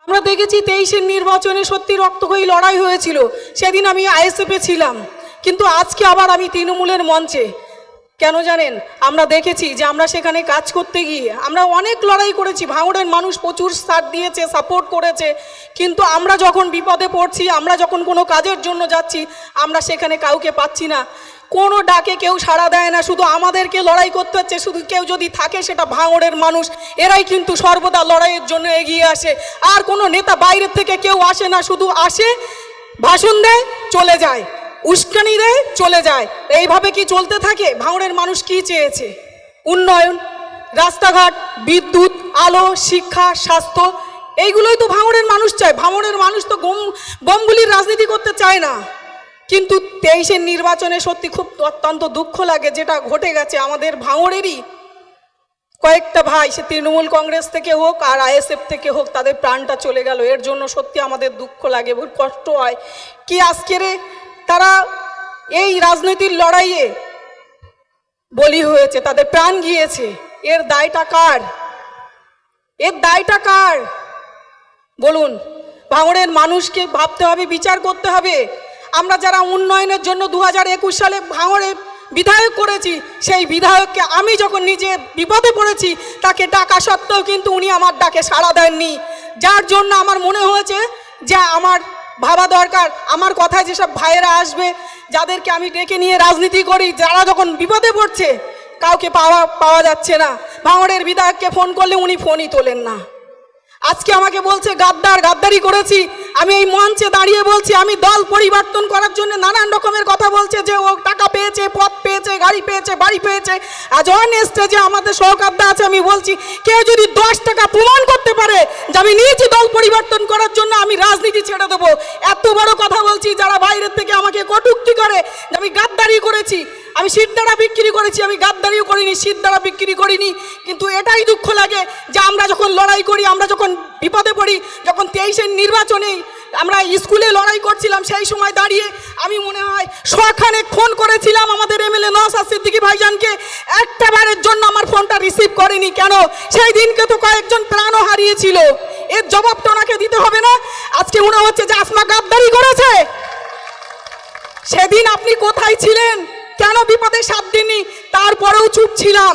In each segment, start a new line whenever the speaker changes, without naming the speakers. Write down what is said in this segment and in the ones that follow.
আমরা দেখেছি 23-এর নির্বাচনে সত্যি রক্তক্ষয়ী লড়াই হয়েছিল, সেদিন আমি আইএসএফে ছিলাম, কিন্তু আজকে আবার আমি তৃণমূলের মঞ্চে। কেন জানেন? আমরা দেখেছি যে আমরা সেখানে কাজ করতে গিয়ে আমরা অনেক লড়াই করেছি, ভাঙড়ের মানুষ প্রচুর সাথ দিয়েছে, সাপোর্ট করেছে, কিন্তু আমরা যখন বিপদে পড়ছি, আমরা যখন কোনো কাজের জন্য যাচ্ছি, আমরা সেখানে কাউকে পাচ্ছি না, কোনো ডাকে কেউ সাড়া দেয় না, শুধু আমাদেরকে লড়াই করতে হচ্ছে। শুধু কেউ যদি থাকে সেটা ভাঙড়ের মানুষ, এরাই কিন্তু সর্বদা লড়াইয়ের জন্য এগিয়ে আসে। আর কোনো নেতা বাইরের থেকে কেউ আসে না, শুধু আসে, ভাষণ দেয়, চলে যায়, উস্কানি দেয়, চলে যায়। এইভাবে কি চলতে থাকে? ভাঙড়ের মানুষ কি চেয়েছে? উন্নয়ন, রাস্তাঘাট, বিদ্যুৎ, আলো, শিক্ষা, স্বাস্থ্য, এইগুলোই তো ভাঙড়ের মানুষ চায়। ভাঙড়ের মানুষ তো গমগুলির রাজনীতি করতে চায় না। কিন্তু 23-এর নির্বাচনে সত্যি খুব অত্যন্ত দুঃখ লাগে যেটা ঘটে গেছে আমাদের ভাঙড়েরই কয়েকটা ভাই, সে তৃণমূল কংগ্রেস থেকে হোক আর আইএসএফ থেকে হোক, তাদের প্রাণটা চলে গেল। এর জন্য সত্যি আমাদের দুঃখ লাগে, বহুত কষ্ট হয়। কি আজকের তারা এই রাজনীতির লড়াইয়ে বলি হয়েছে, তাদের প্রাণ গিয়েছে, এর দায়টা কার? এর দায়টা কার বলুন? ভাঙড়ের মানুষকে ভাবতে হবে, বিচার করতে হবে। আমরা যারা উন্নয়নের জন্য 2021 সালে ভাঙড়ে বিধায়ক করেছি, সেই বিধায়ককে আমি যখন নিজে বিপদে পড়েছি তাকে ডাকা সত্ত্বেও কিন্তু উনি আমার ডাকে সাড়া দেননি, যার জন্য আমার মনে হয়েছে যে আমার ভাবা দরকার, আমার কথায় যেসব ভাইয়েরা আসবে, যাদেরকে আমি ডেকে নিয়ে রাজনীতি করি, যারা যখন বিপদে পড়ছে কাউকে পাওয়া যাচ্ছে না। ভাঙড়ের বিধায়ককে ফোন করলে উনি ফোনই তোলেন না। আজকে আমাকে বলছে গাদ্দারি করেছি। আমি এই মঞ্চে দাঁড়িয়ে বলছি আমি দল পরিবর্তন করার জন্য নানান রকমের কথা বলছে, যে ও টাকা পেয়েছে, পদ পেয়েছে, গাড়ি পেয়েছে, বাড়ি পেয়েছে। আজ অন স্টেজে আমাদের সহকারদা আছে, আমি বলছি কেউ যদি 10 টাকা প্রমাণ করতে পারে যে আমি নিয়েছি দল পরিবর্তন করার জন্য, আমি রাজনীতি ছেড়ে দেবো। এত বড় কথা বলছি, যারা বাইরের থেকে আমাকে কটূক্তি করে যে আমি গাদ্দারি করেছি, আমি সিদ্ধারা বিক্রি করেছি, আমি গাদ্দারিও করিনি, সিদ্ধারা বিক্রি করিনি। কিন্তু এটাই দুঃখ লাগে যে আমরা যখন লড়াই করি, আমরা যখন বিপদে পড়ি, যখন 23-এর নির্বাচনে আমরা স্কুলে লড়াই করছিলাম, সেই সময় দাঁড়িয়ে আমি মনে হয় শখানেক ফোন করেছিলাম আমাদের এমএলএ নওশাদ সিদ্দিকী ভাইজানকে, একটা বারের জন্য আমার ফোনটা রিসিভ করেনি। কেন? সেই দিনকে তো কয়েকজন প্রাণও হারিয়েছিল। এর জবাবটা ওনাকে দিতে হবে না? আজকে মনে হচ্ছে যে আসমা গাদ্দারি করেছে। সেদিন আপনি কোথায় ছিলেন? কেন বিপদে সাথ দিননি? তারপরেও চুপ ছিলাম।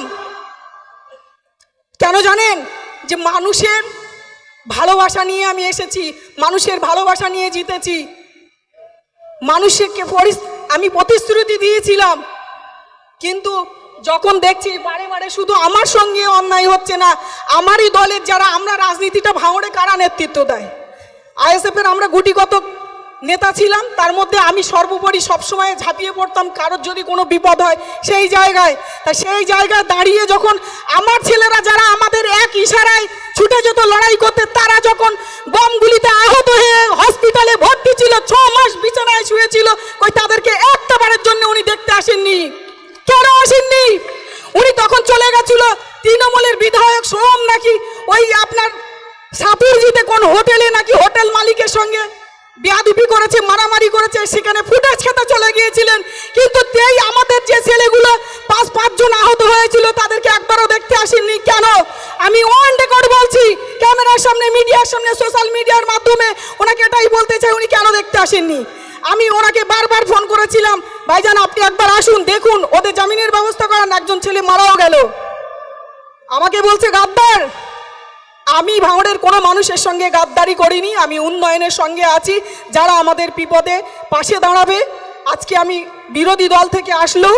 কেন জানেন? যে মানুষের ভালোবাসা নিয়ে আমি এসেছি, মানুষের ভালোবাসা নিয়ে জিতেছি। মানুষকে আমি প্রতিশ্রুতি দিয়েছিলাম, কিন্তু যখন দেখছি বারে বারে শুধু আমার সঙ্গে অন্যায় হচ্ছে না, আমারই দলের যারা, আমরা রাজনীতিটা ভাঙড়ে কারা নেতৃত্ব দেয়? আইএসএফের আমরা গুটিগত নেতা ছিলাম, তার মধ্যে আমি সর্বোপরি সবসময় ঝাঁপিয়ে পড়তাম কারোর যদি কোনো বিপদ হয় সেই জায়গায়। তা সেই জায়গায় দাঁড়িয়ে যখন আমার ছেলেরা যারা আমাদের এক ইশারায় ছুটে যেত লড়াই করতে, তারা যখন বমগুলিতে আহত হয়ে হসপিটালে ভর্তি ছিল, 6 মাস বিছানায় শুয়েছিল, কই তাদেরকে একটা বারের জন্য উনি দেখতে আসেননি। কেন আসেননি? উনি তখন চলে গেছিল তৃণমূলের বিধায়ক সোম নাকি ওই আপনার সাপুরজিতে কোন হোটেলে নাকি হোটেল মালিকের সঙ্গে বেয়াদবি করেছে, মারামারি করেছে, সেখানে ফুটেজ খেতে চলে গিয়েছিলেন। কিন্তু আমাদের যে ছেলেগুলো 5 জন আহত হয়েছিল তাদেরকে একবারও দেখতে আসেননি। কেন? আমি অন রেকর্ড বলছি, ক্যামেরার সামনে, মিডিয়ার সামনে, সোশ্যাল মিডিয়ার মাধ্যমে ওনাকে এটাই বলতে চাই, উনি কেন দেখতে আসেননি? আমি ওনাকে বারবার ফোন করেছিলাম, ভাইজান আপনি একবার আসুন, দেখুন, ওদের জামিনের ব্যবস্থা করান, একজন ছেলে মারাও গেল। আমাকে বলছে গাদ্দার। আমি ভাঙড়ের কোনো মানুষের সঙ্গে গাদ্দারি করিনি, আমি উন্নয়নের সঙ্গে আছি। যারা আমাদের বিপদে পাশে দাঁড়াবে, আজকে আমি বিরোধী দল থেকে আসলেও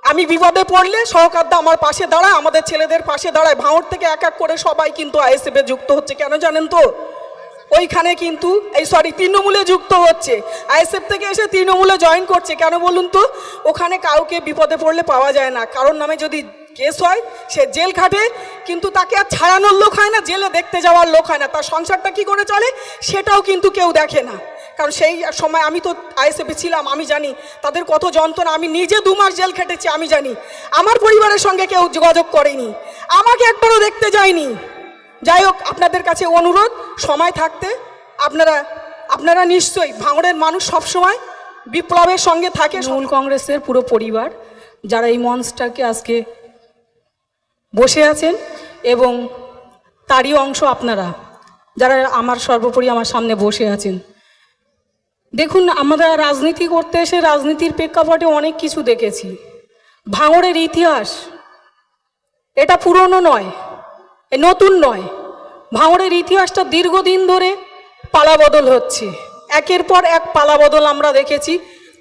আমি বিপদে পড়লে সহকারদা আমার পাশে দাঁড়ায়, আমাদের ছেলেদের পাশে দাঁড়ায়। ভাঙড় থেকে এক এক করে সবাই কিন্তু আইএসএফে যুক্ত হচ্ছে। কেন জানেন তো? ওইখানে কিন্তু তৃণমূলে যুক্ত হচ্ছে, আইএসএফ থেকে এসে তৃণমূলে জয়েন করছে। কেন বলুন তো? ওখানে কাউকে বিপদে পড়লে পাওয়া যায় না, কারোর নামে যদি কেস হয় সে জেল খাটে, কিন্তু তাকে আর ছাড়ানোর লোক হয় না, জেলে দেখতে যাওয়ার লোক হয় না, তার সংসারটা কি করে চলে সেটাও কিন্তু কেউ দেখে না। কারণ সেই সময় আমি তো আইএসএফে ছিলাম, আমি জানি তাদের কত যন্ত্রণা। আমি নিজে 2 মাস জেল খেটেছি, আমি জানি। আমার পরিবারের সঙ্গে কেউ যোগাযোগ করেনি, আমাকে একবারও দেখতে যায়নি। যাই হোক, আপনাদের কাছে অনুরোধ, সময় থাকতে আপনারা নিশ্চয়ই, ভাঙড়ের মানুষ সবসময় বিপ্লবের সঙ্গে থাকে। তৃণমূল কংগ্রেসের পুরো পরিবার যারা এই মঞ্চটাকে আজকে বসে আছেন, এবং তারই অংশ আপনারা যারা আমার সর্বোপরি আমার সামনে বসে আছেন, দেখুন আমরা রাজনীতি করতে এসে রাজনীতির প্রেক্ষাপটে অনেক কিছু দেখেছি। ভাঙড়ের ইতিহাস এটা পুরনো নয়, নতুন নয়। ভাঙড়ের ইতিহাসটা দীর্ঘদিন ধরে পালাবদল হচ্ছে, একের পর এক পালাবদল আমরা দেখেছি।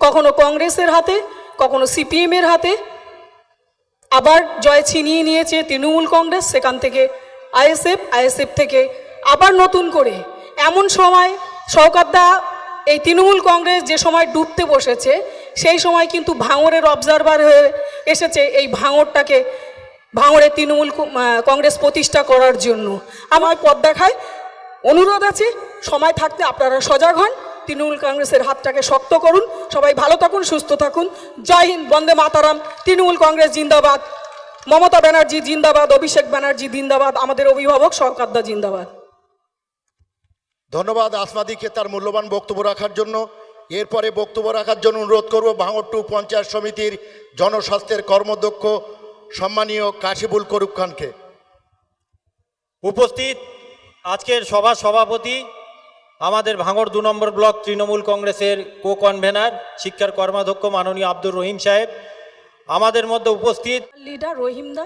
কখনো কংগ্রেসের হাতে, কখনো সিপিএমের হাতে, আবার জয় ছিনিয়ে নিয়েছে তৃণমূল কংগ্রেস, সেখান থেকে আইএসএফ থেকে আবার নতুন করে। এমন সময় শওকতদা এই তৃণমূল কংগ্রেস যে সময় ডুবতে বসেছে, সেই সময় কিন্তু ভাঙড়ের অবজারভার হয়ে এসেছে এই ভাঙড়ে তৃণমূল কংগ্রেস প্রতিষ্ঠা করার জন্য। আমায় পথ দেখায়, অনুরোধ আছে সময় থাকতে আপনারা সজাগ হন, তৃণমূল কংগ্রেসের হাতটাকে শক্ত করুন। সবাই ভালো থাকুন, সুস্থ থাকুন। জয় হিন্দ, বন্দে মাতারাম, তৃণমূল কংগ্রেস জিন্দাবাদ, মমতা ব্যানার্জি জিন্দাবাদ, অভিষেক ব্যানার্জি জিন্দাবাদ, আমাদের অভিভাবক শওকতদা জিন্দাবাদ।
ধন্যবাদ আসমাদিকে তার মূল্যবান বক্তব্য রাখার জন্য। এরপরে বক্তব্য রাখার জন্য অনুরোধ করব ভাঙড় 2 পঞ্চায়েত সমিতির জনস্বাস্থ্যের কর্মদক্ষ সম্মানীয় কাশিফুল করিম খানকে।
উপস্থিত আজকের সভা সভাপতি, আমাদের ভাঙড় 2 নম্বর ব্লক তৃণমূল কংগ্রেসের কনভেনার শিক্ষার কর্মাধ্যক্ষ মাননীয় আব্দুর রহিম সাহেব, আমাদের মধ্যে উপস্থিত
লিডার রহিমদা,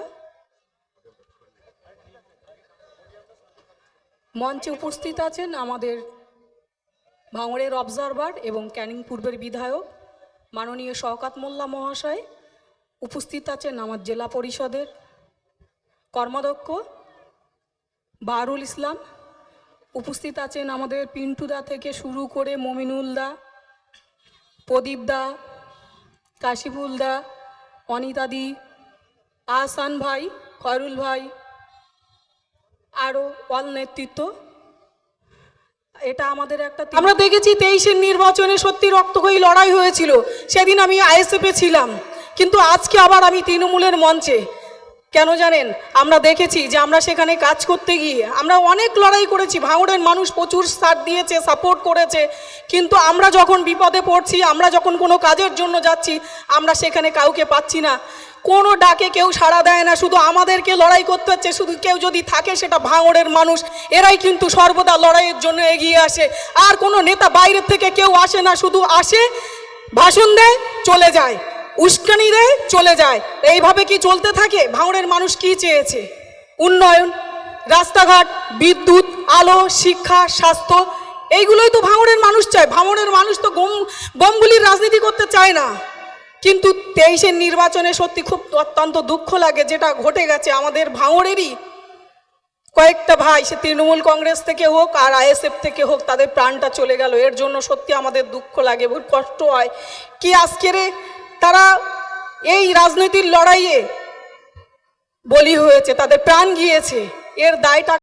মঞ্চে উপস্থিত আছেন আমাদের ভাঙড়ের অবজারভার এবং ক্যানিং পূর্বের বিধায়ক মাননীয় শওকত মোল্লা মহাশয়, উপস্থিত আছেন আমার জেলা পরিষদের কর্মাধ্যক্ষ বারুল ইসলাম, উপস্থিত আছেন আমাদের পিন্টুদা থেকে শুরু করে মমিনুলদা, প্রদীপদা, কাশিফুলদা, অনিতাদি, আহসান ভাই, খয়রুল ভাই, আরও অল নেতৃত্ব। এটা আমাদের একটা, আমরা দেখেছি 23-এর নির্বাচনে সত্যি রক্তক্ষয়ী লড়াই হয়েছিল। সেদিন আমি আইএসএফে ছিলাম, কিন্তু আজকে আবার আমি তৃণমূলের মঞ্চে। কেন জানেন? আমরা দেখেছি যে আমরা সেখানে কাজ করতে গিয়ে আমরা অনেক লড়াই করেছি, ভাঙড়ের মানুষ প্রচুর সাথ দিয়েছে, সাপোর্ট করেছে, কিন্তু আমরা যখন বিপদে পড়ছি, আমরা যখন কোনো কাজের জন্য যাচ্ছি, আমরা সেখানে কাউকে পাচ্ছি না, কোনো ডাকে কেউ সাড়া দেয় না, শুধু আমাদেরকে লড়াই করতে হচ্ছে। শুধু কেউ যদি থাকে সেটা ভাঙড়ের মানুষ, এরাই কিন্তু সর্বদা লড়াইয়ের জন্য এগিয়ে আসে। আর কোনো নেতা বাইরের থেকে কেউ আসে না, শুধু আসে, ভাষণ দেয়, চলে যায়, উস্কানি দেয়, চলে যায়। এইভাবে কি চলতে থাকে? ভাঙড়ের মানুষ কি চেয়েছে? উন্নয়ন, রাস্তাঘাট, বিদ্যুৎ, আলো, শিক্ষা, স্বাস্থ্য, এইগুলোই তো ভাঙড়ের মানুষ চায়। ভাঙড়ের মানুষ তো বোমগুলির রাজনীতি করতে চায় না। কিন্তু 23-এর নির্বাচনে সত্যি খুব অত্যন্ত দুঃখ লাগে যেটা ঘটে গেছে। আমাদের ভাঙড়েরই কয়েকটা ভাই, সে তৃণমূল কংগ্রেস থেকে হোক আর আইএসএফ থেকে হোক, তাদের প্রাণটা চলে গেল। এর জন্য সত্যি আমাদের দুঃখ লাগে, বহুত কষ্ট হয়। কি আজকের তারা এই রাজনীতির লড়াইয়ে বলি হয়েছে, তাদের প্রাণ গিয়েছে, এর দায়টা